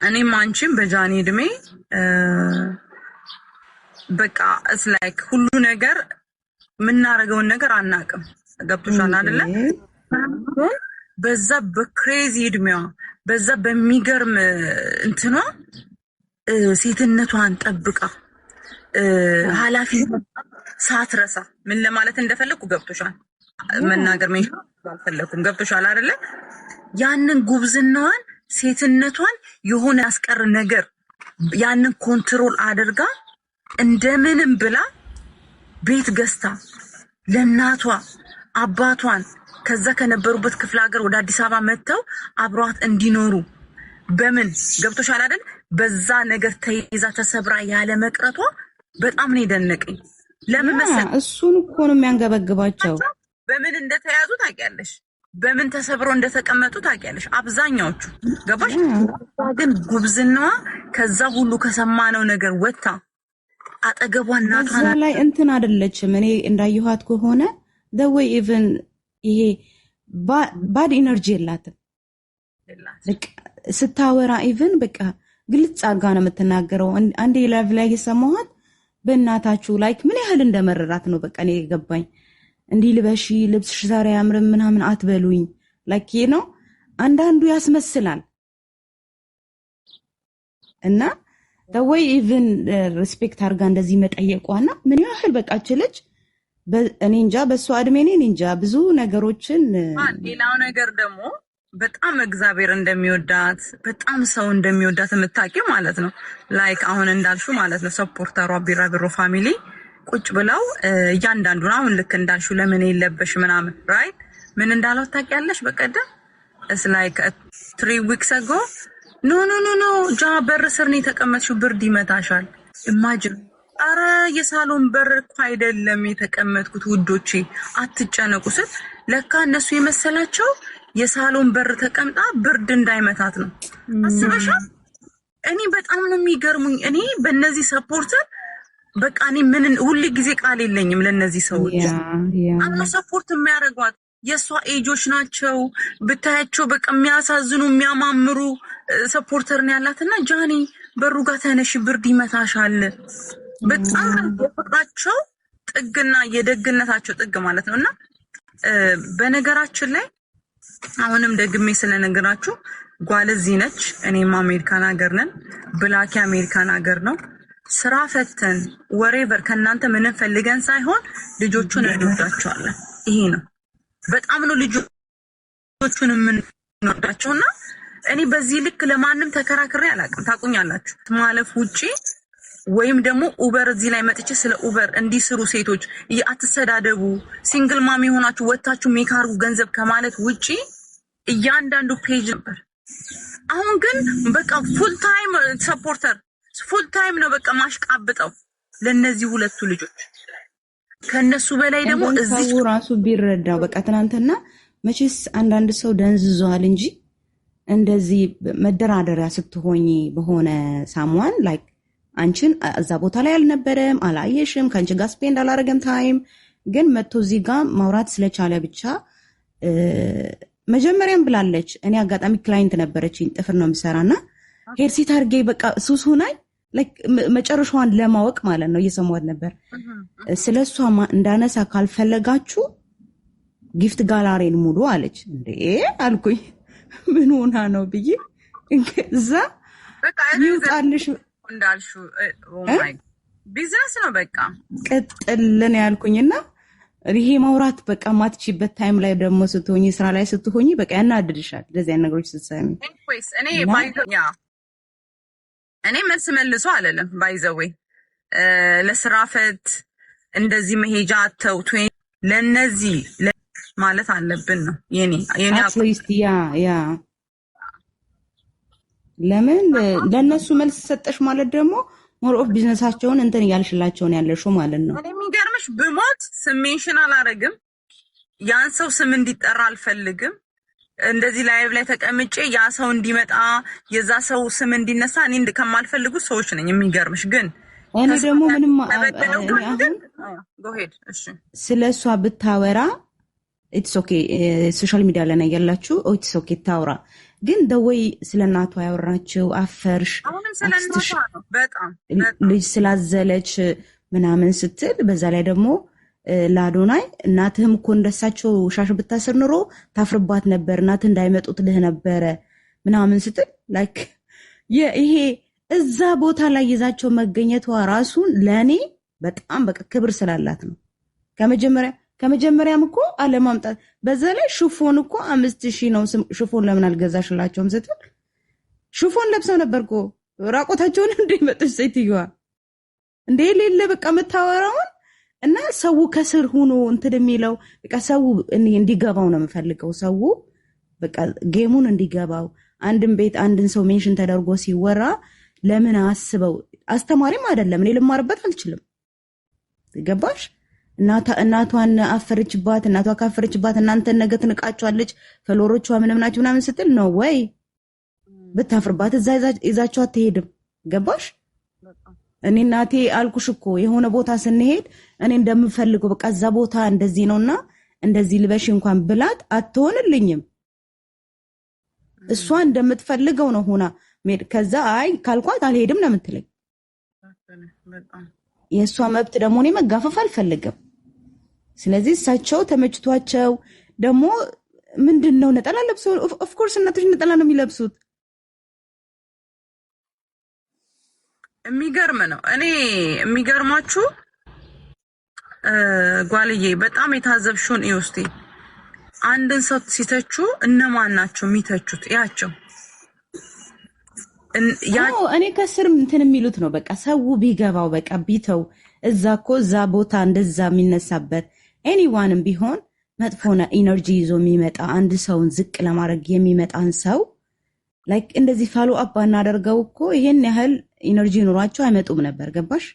እኔም አንቺም በጃኒ እድሜ በቃ እስ ላይክ ሁሉ ነገር ምናረገውን ነገር አናቅም። ገብቶሻል አይደለ? በዛ በክሬዚ እድሜዋ በዛ በሚገርም እንትኗ ሴትነቷን ጠብቃ ኃላፊነት ሳትረሳ ምን ለማለት እንደፈለኩ ገብቶሻል? መናገር ምን አልፈለኩም። ገብቶሻል አይደለ? ያንን ጉብዝናዋን ሴትነቷን የሆነ ያስቀር ነገር ያንን ኮንትሮል አድርጋ እንደምንም ብላ ቤት ገዝታ ለናቷ አባቷን ከዛ ከነበሩበት ክፍለ ሀገር ወደ አዲስ አበባ መጥተው አብሯት እንዲኖሩ በምን ገብቶሻል አይደል? በዛ ነገር ተይዛ ተሰብራ ያለ መቅረቷ በጣም ነው የደነቀኝ። ለምን መሰለሽ? እሱን እኮ ነው የሚያንገበግባቸው። በምን እንደተያዙ ታውቂያለሽ? በምን ተሰብሮ እንደተቀመጡ ታውቂያለሽ? አብዛኛዎቹ ገባሽ? ግን ጉብዝናዋ ከዛ ሁሉ ከሰማነው ነገር ወጣ አጠገቧ እናቷ ላይ እንትን አይደለችም። እኔ እንዳየኋት ከሆነ the way even ይሄ ባድ ኢነርጂ የላትም። ስታወራ ኢቭን በቃ ግልጽ አድርጋ ነው የምትናገረው። አንዴ ላይቭ ላይ የሰማኋት በእናታችሁ ላይክ ምን ያህል እንደመረራት ነው በቃ እኔ የገባኝ። እንዲህ ልበሺ ልብስሽ ዛሬ አያምርም ምናምን አትበሉኝ ላይክ ነው። አንዳንዱ ያስመስላል እና the way even respect አድርጋ እንደዚህ መጠየቋና ምን ያህል በቃ ችለች እኔ እንጃ በሷ እድሜ እኔ እንጃ ብዙ ነገሮችን። ሌላው ነገር ደግሞ በጣም እግዚአብሔር እንደሚወዳት በጣም ሰው እንደሚወዳት የምታውቂው ማለት ነው። ላይክ አሁን እንዳልሽው ማለት ነው ሰፖርተሯ ቢራቢሮ ፋሚሊ ቁጭ ብለው እያንዳንዱን አሁን ልክ እንዳልሽው ለምን የለበሽ ምናምን ራይት ምን እንዳለው ታውቂያለሽ? በቀደም it's like 3 weeks ago ኖ ጃ በር ስር ነው የተቀመጥሽው ብርድ ይመታሻል። ኢማጂን አረ የሳሎን በር እኮ አይደለም የተቀመጥኩት ውዶቼ አትጨነቁ ስል ለካ እነሱ የመሰላቸው የሳሎን በር ተቀምጣ ብርድ እንዳይመታት ነው። አስበሻል? እኔ በጣም ነው የሚገርሙኝ። እኔ በእነዚህ ሰፖርተር በቃ እኔ ምን ሁሉ ጊዜ ቃል የለኝም ለነዚህ ሰዎች አሁን ሰፖርት የሚያደርጓት የሷ ኤጆች ናቸው ብታያቸው በቃ የሚያሳዝኑ የሚያማምሩ ሰፖርተር ነው ያላትና ጃኒ በሩ ጋር ተነሽ ብርድ ይመታሻል። በጣም የፍቅራቸው ጥግና የደግነታቸው ጥግ ማለት ነውና በነገራችን ላይ አሁንም ደግሜ ስለነገራችሁ ጓለዚህ ነች። እኔም አሜሪካን ሀገር ነን፣ ብላኪ አሜሪካን ሀገር ነው። ስራ ፈተን ወሬቨር ከናንተ ምንም ፈልገን ሳይሆን ልጆቹን እንወዳቸዋለን። ይሄ ነው በጣም ነው ልጆቹን የምንወዳቸውና እኔ በዚህ ልክ ለማንም ተከራክሬ አላውቅም። ታቁኛላችሁ ማለፍ ውጪ ወይም ደግሞ ኡበር እዚህ ላይ መጥቼ ስለ ኡበር እንዲስሩ ሴቶች አትሰዳደቡ፣ ሲንግል ማም የሆናችሁ ወጣችሁ ሜካሩ ገንዘብ ከማለት ውጪ እያንዳንዱ ፔጅ ነበር። አሁን ግን በቃ ፉል ታይም ሰፖርተር ፉል ታይም ነው በቃ ማሽቃብጠው ለነዚህ ሁለቱ ልጆች። ከነሱ በላይ ደግሞ እዚህ ራሱ ቢረዳው በቃ ትናንትና መቼስ አንዳንድ ሰው ደንዝዟል እንጂ እንደዚህ መደራደሪያ ስትሆኚ በሆነ ሳሙዋን ላይክ አንቺን እዛ ቦታ ላይ አልነበረም አላየሽም ከአንቺ ጋር ስፔንድ አላረገም ታይም ግን መጥቶ እዚህ ጋር ማውራት ስለቻለ ብቻ መጀመሪያም ብላለች። እኔ አጋጣሚ ክላይንት ነበረችኝ ጥፍር ነው የምሰራና ሄርሲት አርጌ በቃ ሱስ ሆናይ ላይክ መጨረሻዋን ለማወቅ ማለት ነው እየሰማሁት ነበር። ስለሷ እንዳነሳ ካልፈለጋችሁ ጊፍት ጋላሪን ሙሉ አለች። እንዴ አልኩኝ ምን ሆና ነው ብዬ እዛ ይውጣልሽ እንዳልሹ ኦ ማይ ቢዝነስ ነው በቃ ቀጥልን ያልኩኝና ይሄ ማውራት በቃ ማትቺበት ታይም ላይ ደግሞ ስትሆኚ ስራ ላይ ስትሆኚ በቃ ያናድድሻል እንደዚህ አይነት ነገሮች ስትሰሚ። እኔ መልስ መልሶ አይደለም ባይዘዌ ለስራ ፈት እንደዚህ መሄጃ አተው ለነዚህ ማለት አለብን ነው የኔ አትሊስት ያ ለምን ለነሱ መልስ ሰጠሽ ማለት ደግሞ ሞር ኦፍ ቢዝነሳቸውን እንትን ያልሽላቸውን ያለሽው ማለት ነው። እኔ የሚገርምሽ ብሞት ስሜንሽን አላረግም፣ ያን ሰው ስም እንዲጠራ አልፈልግም። እንደዚህ ላይቭ ላይ ተቀምጬ ያ ሰው እንዲመጣ የዛ ሰው ስም እንዲነሳ እኔ ከማልፈልጉ ሰዎች ነኝ። የሚገርምሽ ግን እኔ ደግሞ ምንም ጎ ሄድ እሺ ስለሷ ብታወራ ኢትስ ኦኬ ሶሻል ሚዲያ ላይ ያላችሁ ኢትስ ኦኬ ታውራ። ግን ደወይ ስለናቷ ያወራችው አፈርሽ አሁንም ስለናቷ ነው በጣም ልጅ ስላዘለች ምናምን ስትል በዛ ላይ ደግሞ ላዶናይ እናትህም እኮ እንደሳቸው ሻሽ ብታስር ኑሮ ታፍርባት ነበር እናት እንዳይመጡት ልህ ነበረ ምናምን ስትል ላይክ ይሄ እዛ ቦታ ላይ ይዛቸው መገኘቷ ራሱን ለኔ በጣም በቃ ክብር ስላላት ነው። ከመጀመሪያም እኮ አለማምጣት በዛ ላይ ሽፎን እኮ 5000 ነው። ሽፎን ለምን አልገዛሽላቸውም ስትል ሽፎን ለብሰው ነበርኮ ራቆታቸውን እንደመጥሽ ሴትዮዋ እንደ ሌለ በቃ መታወራውን እና ሰው ከስር ሆኖ እንትን የሚለው በቃ ሰው እንዲገባው ነው የምፈልገው። ሰው በቃ ጌሙን እንዲገባው አንድን ቤት አንድን ሰው ሜንሽን ተደርጎ ሲወራ ለምን አስበው አስተማሪም አይደለም እኔ ልማርበት አልችልም። ገባሽ? እናቷን አፈረችባት እናቷ ካፈረችባት እናንተ ነገ ትንቃቸዋለች ፈሎሮቿ ምንም ናቸው ምናምን ስትል ነው ወይ ብታፍርባት እዛ ይዛቸው አትሄድም። ገባሽ? እኔ እናቴ አልኩሽ እኮ የሆነ ቦታ ስንሄድ እኔ እንደምፈልገው በቃ እዛ ቦታ እንደዚህ ነውና እንደዚህ ልበሽ እንኳን ብላት አትሆንልኝም። እሷ እንደምትፈልገው ነው ሆና ከዛ አይ ካልኳት አልሄድም ነው የምትለኝ። የእሷ መብት ደግሞ እኔ መጋፈፍ አልፈልግም። ስለዚህ እሳቸው ተመችቷቸው ደግሞ ምንድነው ነጠላ ለብሰው ኦፍ ኮርስ እናቶች ነጠላ ነው የሚለብሱት። የሚገርም ነው። እኔ የሚገርማችሁ ጓልዬ በጣም የታዘብሽውን ይውስቲ አንድን ሰው ሲተቹ እነማን ናቸው የሚተቹት? ያቸው እኔ ከስር እንትን የሚሉት ነው በቃ ሰው ቢገባው በቃ ቢተው እዛ እኮ እዛ ቦታ እንደዛ የሚነሳበት ኤኒዋንም ቢሆን መጥፎና ኢነርጂ ይዞ የሚመጣ አንድ ሰውን ዝቅ ለማድረግ የሚመጣን ሰው ላይክ እንደዚህ ፋሎ አፕ ባናደርገው እኮ ይሄን ያህል ኢነርጂ ኑሯቸው አይመጡም ነበር። ገባሽ?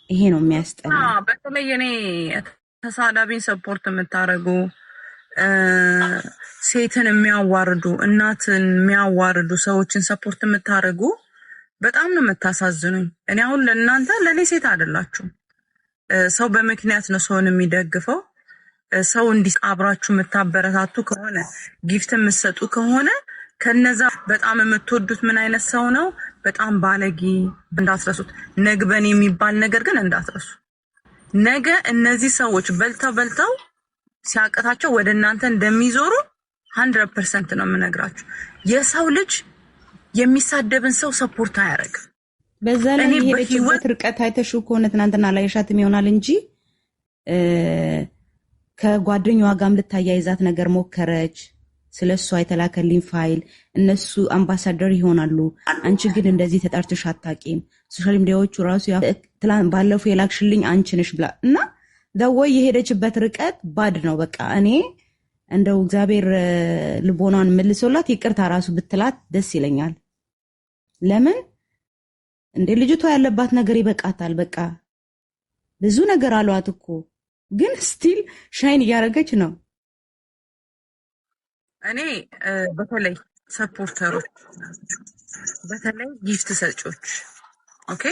ይሄ ነው የሚያስጠላ። በተለይ እኔ ተሳዳቢን ሰፖርት የምታረጉ ሴትን የሚያዋርዱ እናትን የሚያዋርዱ ሰዎችን ሰፖርት የምታረጉ በጣም ነው የምታሳዝኑኝ። እኔ አሁን ለእናንተ ለእኔ ሴት አይደላችሁም። ሰው በምክንያት ነው ሰውን የሚደግፈው። ሰው እንዲህ አብራችሁ የምታበረታቱ ከሆነ ጊፍት የምትሰጡ ከሆነ ከነዛ በጣም የምትወዱት ምን አይነት ሰው ነው? በጣም ባለጌ እንዳትረሱት። ነግበን የሚባል ነገር ግን እንዳትረሱ። ነገ እነዚህ ሰዎች በልተው ሲያቀታቸው ወደ እናንተ እንደሚዞሩ 100% ነው የምነግራችሁ። የሰው ልጅ የሚሳደብን ሰው ሰፖርት አያደርግም። በዛ ላይ የሄደችበት ርቀት አይተሽው ከሆነ ትናንትና ላይ ሻትም ይሆናል እንጂ ከጓደኛዋ ጋርም ልታያይዛት ነገር ሞከረች። ስለሷ የተላከልኝ ፋይል እነሱ አምባሳደር ይሆናሉ፣ አንቺ ግን እንደዚህ ተጣርተሽ አታውቂም፣ ሶሻል ሚዲያዎቹ ራሱ ባለፈው የላክሽልኝ አንቺ ነሽ ብላ እና ደወይ የሄደችበት ርቀት ባድ ነው። በቃ እኔ እንደው እግዚአብሔር ልቦናን መልሶላት ይቅርታ ራሱ ብትላት ደስ ይለኛል። ለምን እንደ ልጅቷ ያለባት ነገር ይበቃታል። በቃ ብዙ ነገር አሏት እኮ ግን ስቲል ሻይን እያደረገች ነው። እኔ በተለይ ሰፖርተሮች፣ በተለይ ጊፍት ሰጪዎች፣ ኦኬ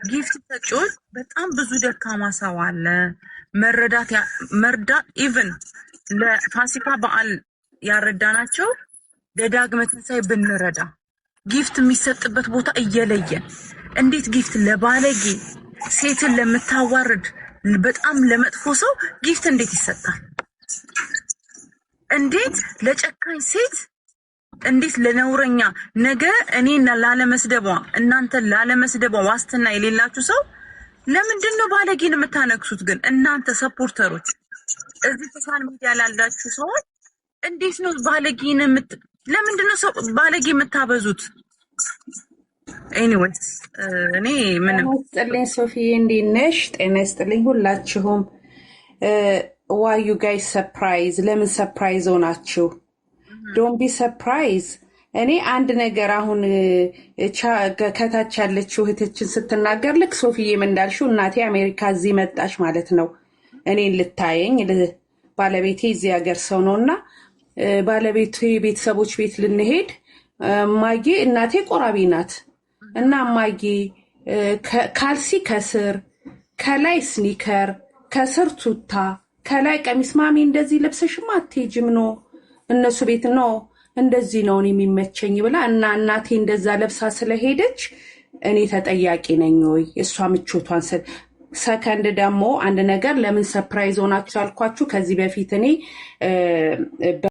ጊፍት ሰጪዎች በጣም ብዙ ደካማ ሰው አለ። መርዳት ኢቭን ለፋሲካ በዓል ያረዳናቸው ለዳግመ ትንሣኤ ብንረዳ ጊፍት የሚሰጥበት ቦታ እየለየን እንዴት ጊፍት ለባለጌ ሴትን ለምታዋርድ በጣም ለመጥፎ ሰው ጊፍት እንዴት ይሰጣል? እንዴት ለጨካኝ ሴት እንዴት ለነውረኛ ነገ እኔና ላለመስደቧ እናንተ ላለመስደቧ ዋስትና የሌላችሁ ሰው ለምንድን ነው ባለጌን የምታነክሱት? ግን እናንተ ሰፖርተሮች እዚህ ሶሻል ሚዲያ ላላችሁ ሰዎች እንዴት ነው ባለጌን ለምንድን ነው ባለጌ የምታበዙት? ኤኒዌይስ እኔ ምንም ይስጥልኝ። ሶፊዬ እንዴት ነሽ? ጤና ይስጥልኝ ሁላችሁም። ዋይ ዩ ጋይስ ሰርፕራይዝ? ለምን ሰርፕራይዝ ሆናችሁ? ዶንት ቢ ሰርፕራይዝ። እኔ አንድ ነገር አሁን ከታች ያለችው እህታችን ስትናገር ልክ ሶፊዬም እንዳልሽው እናቴ አሜሪካ እዚህ መጣች ማለት ነው እኔን ልታየኝ። ባለቤቴ እዚህ ሀገር ሰው ነውና ባለቤቴ ቤተሰቦች ቤት ልንሄድ ማጌ እናቴ ቆራቢ ናት እና ማጌ ካልሲ ከስር ከላይ ስኒከር ከስር ቱታ ከላይ ቀሚስ ማሚ እንደዚህ ለብሰሽማ አትሄጂም ነው እነሱ ቤት ነው እንደዚህ ነው የሚመቸኝ ብላ እና እናቴ እንደዛ ለብሳ ስለሄደች እኔ ተጠያቂ ነኝ ወይ? እሷ ምቾቷን ሰከንድ ደግሞ አንድ ነገር ለምን ሰርፕራይዝ ሆናችሁ አልኳችሁ ከዚህ በፊት እኔ